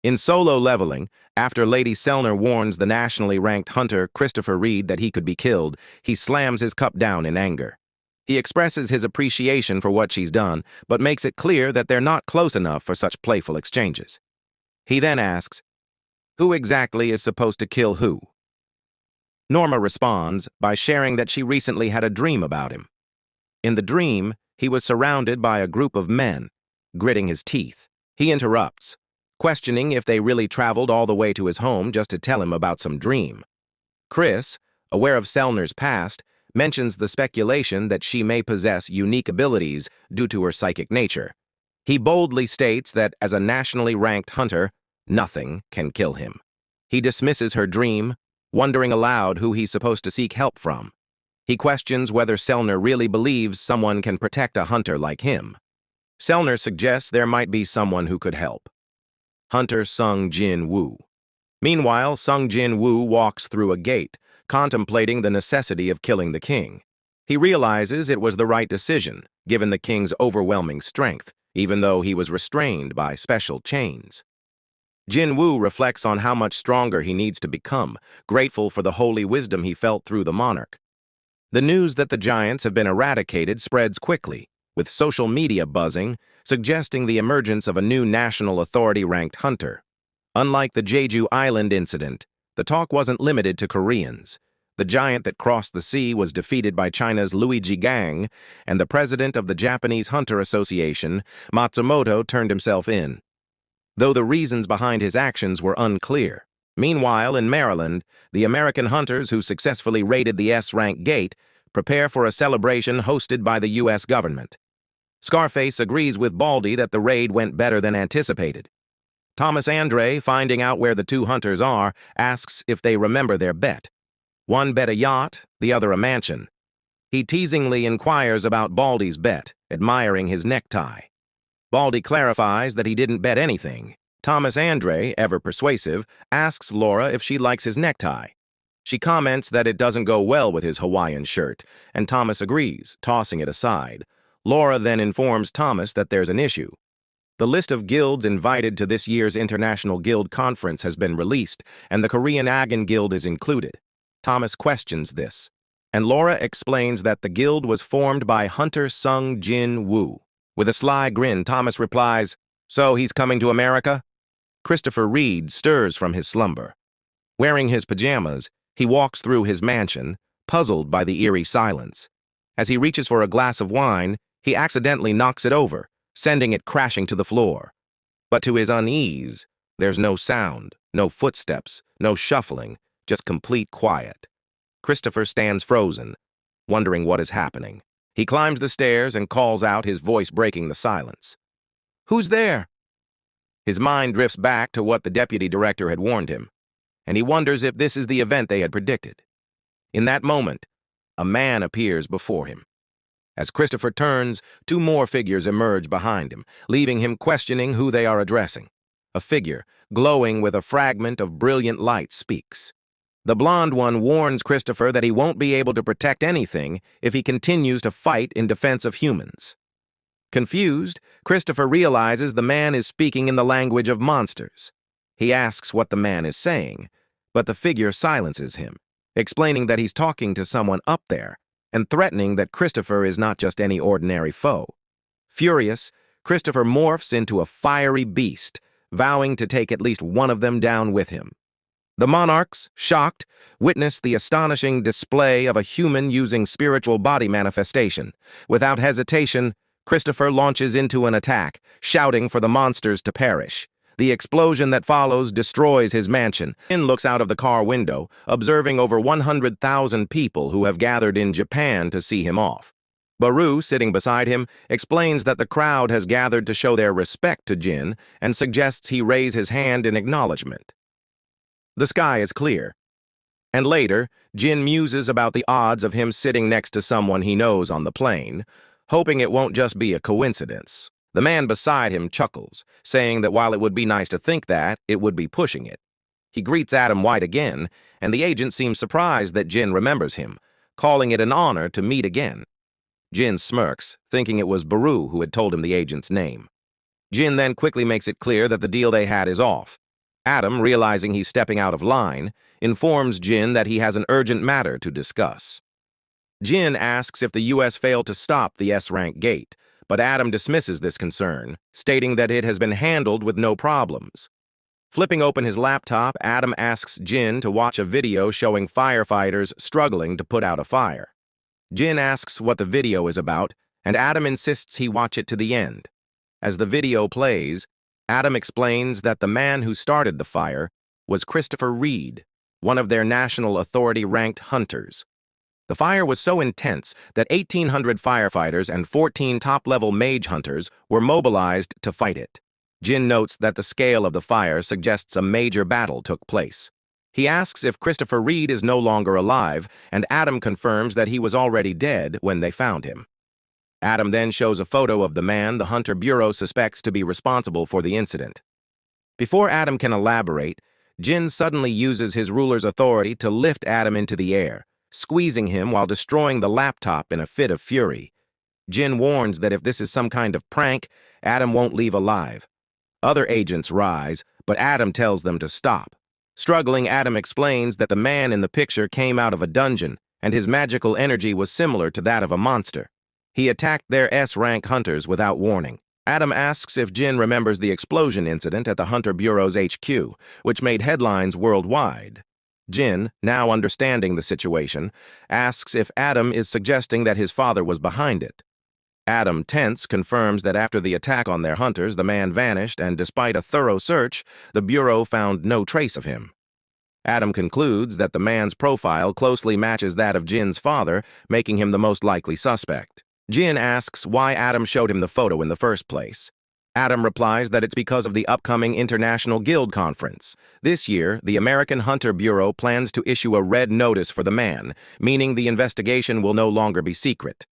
In Solo Leveling, after Lady Selner warns the nationally ranked hunter Christopher Reed that he could be killed, he slams his cup down in anger. He expresses his appreciation for what she's done, but makes it clear that they're not close enough for such playful exchanges. He then asks, "Who exactly is supposed to kill who?" Norma responds by sharing that she recently had a dream about him. In the dream, he was surrounded by a group of men, gritting his teeth. He interrupts, questioning if they really traveled all the way to his home just to tell him about some dream. Chris, aware of Selner's past, mentions the speculation that she may possess unique abilities due to her psychic nature. He boldly states that as a nationally ranked hunter, nothing can kill him. He dismisses her dream, wondering aloud who he's supposed to seek help from. He questions whether Selner really believes someone can protect a hunter like him. Selner suggests there might be someone who could help. Hunter Sun Jin Wu. Meanwhile, Sun Jin Wu walks through a gate, contemplating the necessity of killing the king. He realizes it was the right decision, given the king's overwhelming strength, even though he was restrained by special chains. Jin Wu reflects on how much stronger he needs to become, grateful for the holy wisdom he felt through the monarch. The news that the giants have been eradicated spreads quickly, with social media buzzing, suggesting the emergence of a new national authority-ranked hunter. Unlike the Jeju Island incident, the talk wasn't limited to Koreans. The giant that crossed the sea was defeated by China's Luigi Gang, and the president of the Japanese Hunter Association, Matsumoto, turned himself in, though the reasons behind his actions were unclear. Meanwhile, in Maryland, the American hunters who successfully raided the S-rank gate prepare for a celebration hosted by the U.S. government. Scarface agrees with Baldy that the raid went better than anticipated. Thomas Andre, finding out where the two hunters are, asks if they remember their bet. One bet a yacht, the other a mansion. He teasingly inquires about Baldy's bet, admiring his necktie. Baldy clarifies that he didn't bet anything. Thomas Andre, ever persuasive, asks Laura if she likes his necktie. She comments that it doesn't go well with his Hawaiian shirt, and Thomas agrees, tossing it aside. Laura then informs Thomas that there's an issue. The list of guilds invited to this year's International Guild Conference has been released, and the Korean Agon Guild is included. Thomas questions this, and Laura explains that the guild was formed by Hunter Sun Jin Wu. With a sly grin, Thomas replies, "So he's coming to America?" Christopher Reed stirs from his slumber. Wearing his pajamas, he walks through his mansion, puzzled by the eerie silence. As he reaches for a glass of wine, he accidentally knocks it over, sending it crashing to the floor. But to his unease, there's no sound, no footsteps, no shuffling, just complete quiet. Christopher stands frozen, wondering what is happening. He climbs the stairs and calls out, his voice breaking the silence. "Who's there?" His mind drifts back to what the deputy director had warned him, and he wonders if this is the event they had predicted. In that moment, a man appears before him. As Christopher turns, two more figures emerge behind him, leaving him questioning who they are addressing. A figure, glowing with a fragment of brilliant light, speaks. The blonde one warns Christopher that he won't be able to protect anything if he continues to fight in defense of humans. Confused, Christopher realizes the man is speaking in the language of monsters. He asks what the man is saying, but the figure silences him, explaining that he's talking to someone up there, and threatening that Christopher is not just any ordinary foe. Furious, Christopher morphs into a fiery beast, vowing to take at least one of them down with him. The Monarchs, shocked, witness the astonishing display of a human using spiritual body manifestation. Without hesitation, Christopher launches into an attack, shouting for the monsters to perish. The explosion that follows destroys his mansion. Jin looks out of the car window, observing over 100,000 people who have gathered in Japan to see him off. Baru, sitting beside him, explains that the crowd has gathered to show their respect to Jin and suggests he raise his hand in acknowledgement. The sky is clear. And later, Jin muses about the odds of him sitting next to someone he knows on the plane, hoping it won't just be a coincidence. The man beside him chuckles, saying that while it would be nice to think that, it would be pushing it. He greets Adam White again, and the agent seems surprised that Jin remembers him, calling it an honor to meet again. Jin smirks, thinking it was Baru who had told him the agent's name. Jin then quickly makes it clear that the deal they had is off. Adam, realizing he's stepping out of line, informs Jin that he has an urgent matter to discuss. Jin asks if the U.S. failed to stop the S-rank gate, but Adam dismisses this concern, stating that it has been handled with no problems. Flipping open his laptop, Adam asks Jin to watch a video showing firefighters struggling to put out a fire. Jin asks what the video is about, and Adam insists he watch it to the end. As the video plays, Adam explains that the man who started the fire was Christopher Reed, one of their national authority-ranked hunters. The fire was so intense that 1,800 firefighters and 14 top-level mage hunters were mobilized to fight it. Jin notes that the scale of the fire suggests a major battle took place. He asks if Christopher Reed is no longer alive, and Adam confirms that he was already dead when they found him. Adam then shows a photo of the man the Hunter Bureau suspects to be responsible for the incident. Before Adam can elaborate, Jin suddenly uses his ruler's authority to lift Adam into the air, squeezing him while destroying the laptop in a fit of fury. Jin warns that if this is some kind of prank, Adam won't leave alive. Other agents rise, but Adam tells them to stop. Struggling, Adam explains that the man in the picture came out of a dungeon, and his magical energy was similar to that of a monster. He attacked their S-rank hunters without warning. Adam asks if Jin remembers the explosion incident at the Hunter Bureau's HQ, which made headlines worldwide. Jin, now understanding the situation, asks if Adam is suggesting that his father was behind it. Adam, tense, confirms that after the attack on their hunters, the man vanished, and despite a thorough search, the Bureau found no trace of him. Adam concludes that the man's profile closely matches that of Jin's father, making him the most likely suspect. Jin asks why Adam showed him the photo in the first place. Adam replies that it's because of the upcoming International Guild Conference. This year, the American Hunter Bureau plans to issue a red notice for the man, meaning the investigation will no longer be secret.